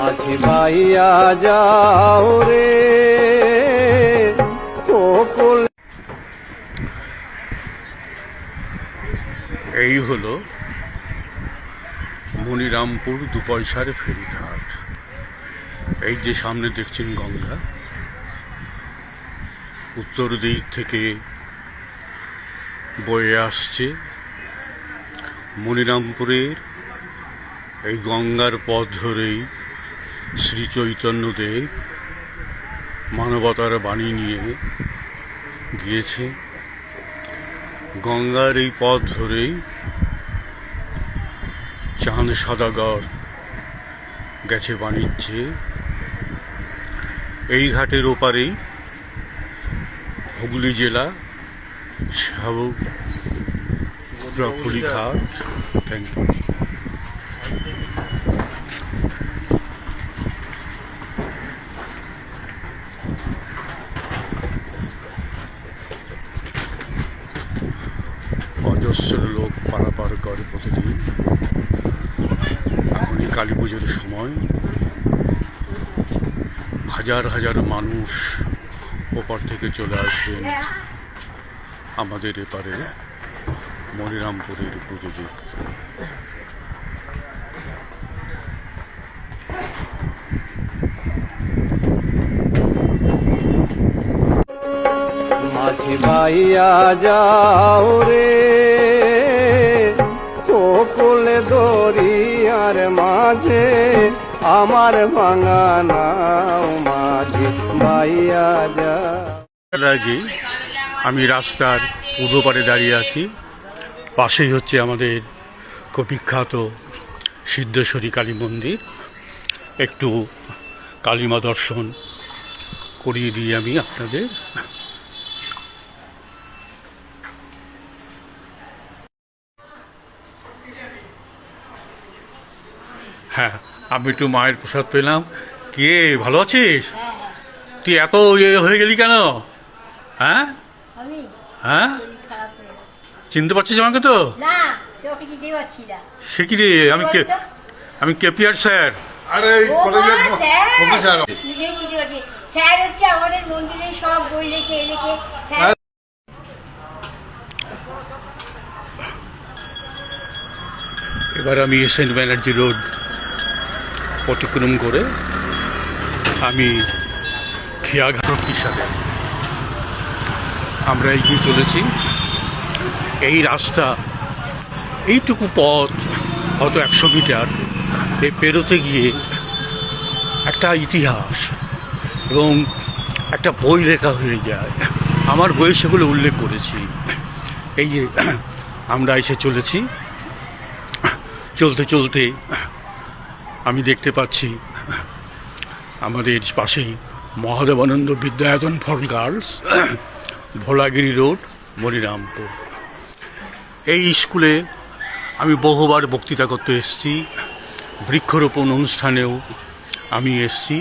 মাঝি বাইয়া যাও রে কোকুল। এই হলো মনিরামপুর দুপয়সার ফেরিঘাট। এই যে সামনে দেখছেন গঙ্গা, উত্তর দিক থেকে বয়ে আসছে মনিরামপুরের এই গঙ্গার পথ ধরেই শ্রী চৈতন্যদেব মানবতার বাণী নিয়ে গিয়েছে। গঙ্গার এই পথ ধরেই চাঁদ সদাগর গেছে বাণিজ্যে। এই ঘাটের ওপারেই হুগলি জেলা শ্যাওড়াফুলি ঘাট। Thank you. অজস্র লোক পারাপার করে প্রতিদিন। এখন এই কালী পুজোর সময় হাজার হাজার মানুষ ওপার থেকে চলে আসবেন আমাদের এপারে মনিরামপুরের পুজো দেখতে। মাঝি বাইয়া যাও রে কোকুলে দরিয়ার মাঝে আমার ভাঙা নাও মাঝি বাইয়া যাও। তার আগে আমি রাস্তার পূর্ব পারে দাঁড়িয়ে আছি। পাশেই হচ্ছে আমাদের খুব বিখ্যাত সিদ্ধেশ্বরী কালী মন্দির। একটু কালীমা দর্শন করিয়ে দিই আমি আপনাদের। হ্যাঁ, আমি একটু মায়ের প্রসাদ পেলাম। কে ভালো আছিস? তুই এত হয়ে গেলি কেন? হ্যাঁ হ্যাঁ, চিনতে পারছিস আমাকে? তো সে কি রে, আমি কেপিআর স্যার। আরে স্যার হচ্ছে আমাদের মন্দিরে সব বই লেখে স্যার। এবার আমি সেন্ট ব্যানার্জি রোড অতিক্রম করে আমি খেয়াঘাট হিসাবে আমরা এগিয়ে চলেছি। এই রাস্তা, এইটুকু পথ হয়তো 100 মিটার, এই পেরোতে গিয়ে একটা ইতিহাস এবং একটা বই লেখা হয়ে যায়। আমার বইয়ে সেগুলো উল্লেখ করেছি। এই যে আমরা এসে চলেছি, চলতে চলতে আমি দেখতে পাচ্ছি আমাদের পাশেই Mahadevananda Vidyayatan for girls, Bholagiri road, Monirampur. এই স্কুলে আমি বহুবার বক্তৃতা করতে এসেছি, বৃক্ষরোপণ অনুষ্ঠানেও আমি এসেছি।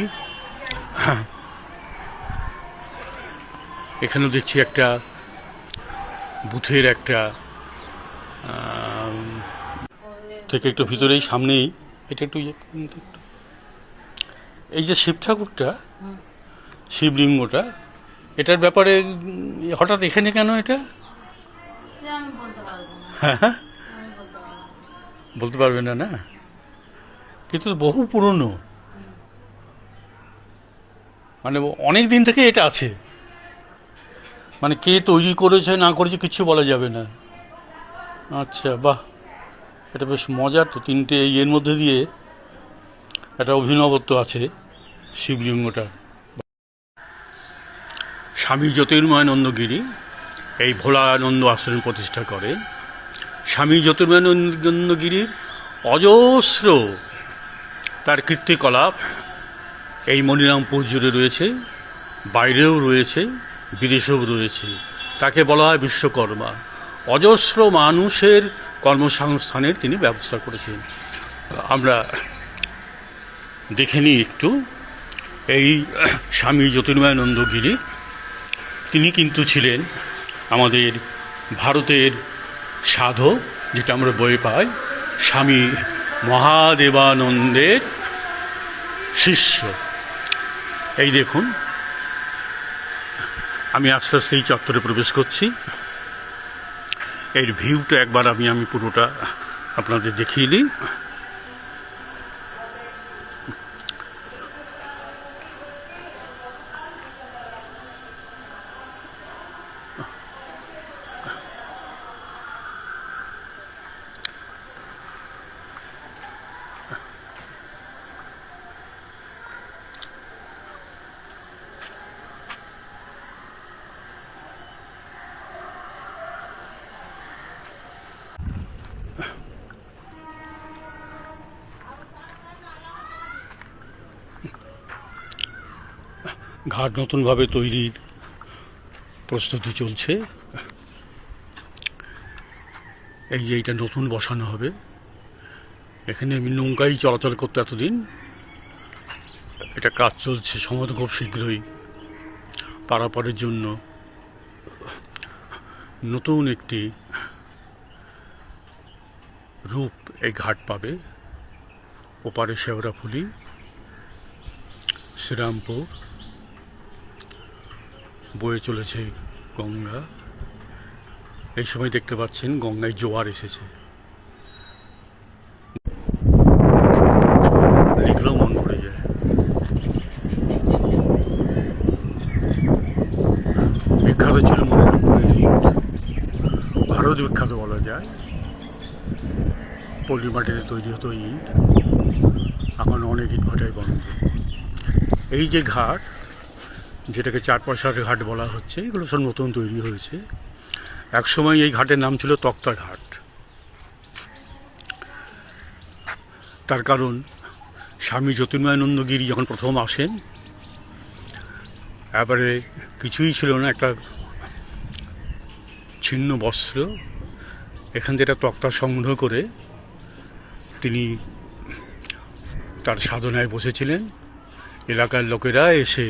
এখানেও দেখছি একটা বুথের একটা থেকে একটু ভিতরেই সামনেই এটা একটু এই যে শিব ঠাকুরটা, শিবলিঙ্গটা, এটার ব্যাপারে হঠাৎ এখানে কেন এটা? হ্যাঁ, বলতে পারবে না? না, কিন্তু বহু পুরনো, মানে অনেক দিন থেকে এটা আছে। মানে কে তৈরি করেছে না করেছে কিচ্ছু বলা যাবে না। আচ্ছা, বাহ, এটা বেশ মজার তো। 3টে ইয়ের মধ্যে দিয়ে একটা অভিনবত্ব আছে শিবলিঙ্গটা। স্বামী জ্যোতির্ময়ানন্দগিরি এই ভোলানন্দ আশ্রম প্রতিষ্ঠা করে। স্বামী জ্যোতির্ময়ানন্দগিরির অজস্র তার কীর্তিকলাপ এই মনিরামপুর জুড়ে রয়েছে, বাইরেও রয়েছে, বিদেশেও রয়েছে। তাকে বলা হয় বিশ্বকর্মা। অজস্র মানুষের কর্মসংস্থানের তিনি ব্যবস্থা করেছেন। আমরা দেখে নিই একটু এই স্বামী জ্যোতির্ময়ানন্দগিরি। তিনি কিন্তু ছিলেন আমাদের ভারতের সাধক, যেটা আমরা বইয়ে পাই, স্বামী মহাদেবানন্দের শিষ্য। এই দেখুন, আমি আস্তে আস্তে এই চত্বরে প্রবেশ করছি। এর ভিউটা একবার আমি পুরোটা আপনাদের দেখিয়ে দিই। ঘাট নতুনভাবে তৈরির প্রস্তুতি চলছে। এই যে এইটা নতুন বসানো হবে। এখানে আমি নৌকাই চলাচল করতে এতদিন, এটা কাজ চলছে, সম্ভবত খুব শীঘ্রই পারাপারের জন্য নতুন একটি রূপ এই ঘাট পাবে। ওপারে শেওড়াফুলি, শ্রীরামপুর, বয়ে চলেছে গঙ্গা। এই সময় দেখতে পাচ্ছেন গঙ্গায় জোয়ার এসেছে, দেখলেও মন ভরে যায়। বিখ্যাত ছিল মনিরামপুরের ইট, ভারত বিখ্যাত বলা যায়। পল্লী মাটিতে তৈরি হতো ইট, এখন অনেক ইট ভাটাই বন্ধ। এই যে ঘাট, যেটাকে 4 পয়সার ঘাট বলা হচ্ছে, এগুলো সব নতুন তৈরি হয়েছে। একসময় এই ঘাটের নাম ছিল তক্তা ঘাট। তার কারণ স্বামী জ্যোতির্ময়ানন্দ গিরি যখন প্রথম আসেন, এবারে কিছুই ছিল না, একটা ছিন্ন বস্ত্র, এখান থেকে একটা তক্তা সংগ্রহ করে তিনি তার সাধনায় বসেছিলেন। এলাকার লোকেরা এসে